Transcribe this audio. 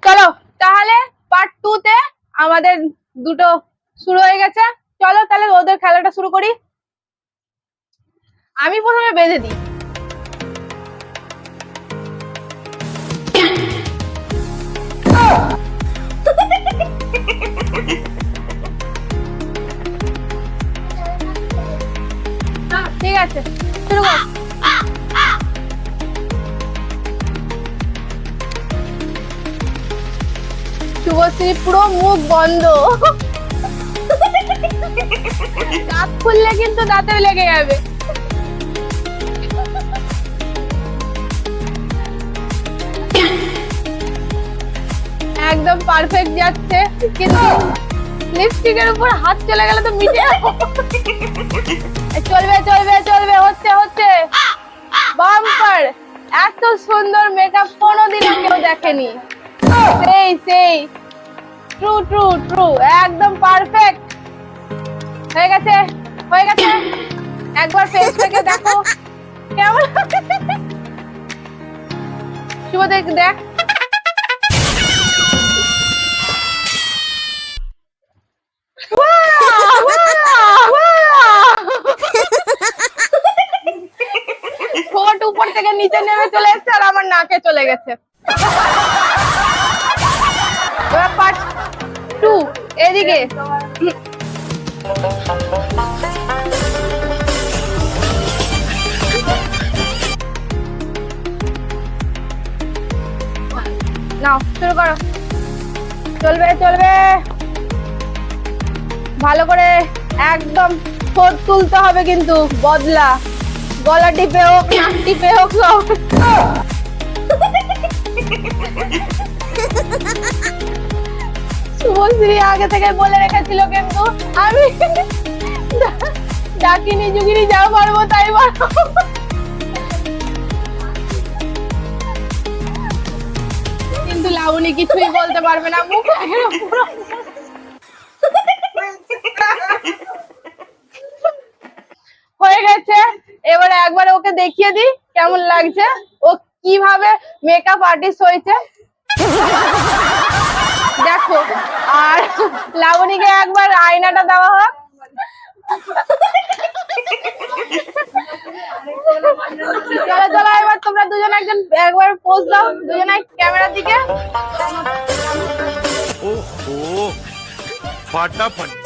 চলো তাহলে পার্ট 2 তে আমাদের দুটো শুরু হয়ে গেছে। চলো তাহলে ওদের খেলাটা শুরু করি। আমি প্রথমে বেঁধে দিই। ঠিক আছে, শুরু কর। শুভশ্রী পুরো মুখ বন্ধ। দাঁত খুললে কিন্তু দাঁতে লেগে যাবে। একদম পারফেক্ট যাচ্ছে, কিন্তু লিপস্টিকের উপর হাত চলে গেলে তো মিটে যাবে। চলবে চলবে চলবে, হচ্ছে হচ্ছে। বাম্পার! এত সুন্দর মেকআপ কোনোদিনও কেউ দেখেনি। সেই সেই, ট্রু ট্রু ট্রু, একদম পারফেক্ট হয়ে গেছে হয়ে গেছে। একবার ফেস থেকে দেখো কেমন। শুভ দেখ দেখ। ঠোঁট উপর থেকে নিচে নেমে চলে এসেছে আর আমার নাকে চলে গেছে। এবার পার্ট 2 এদিকে। নাও শুরু করো। চলবে চলবে, ভালো করে একদম ঠোঁট তুলতে হবে কিন্তু বদলা। গলা টিপে হোক, নাক টিপে হোক, সব। শুভশ্রী আগে থেকে বলে রেখেছিল, কিন্তু আমি ডাকিনি জুগিনি যা পারবো তাই পারবো। কিন্তু লাবণী কিছুই বলতে পারবে না, মুখ পুরো। হয়ে গেছে, এবারে একবার ওকে দেখিয়ে দিই কেমন লাগছে, ও কিভাবে মেকআপ আর্টিস্ট হয়েছে দেখো। আর লাবণীকে একবার আয়নাটা দেওয়া হোক। চলো চলো, এবার তোমরা দুজন একবার পোজ দাও, দুজনে ক্যামেরার দিকে। ओहो फटाफट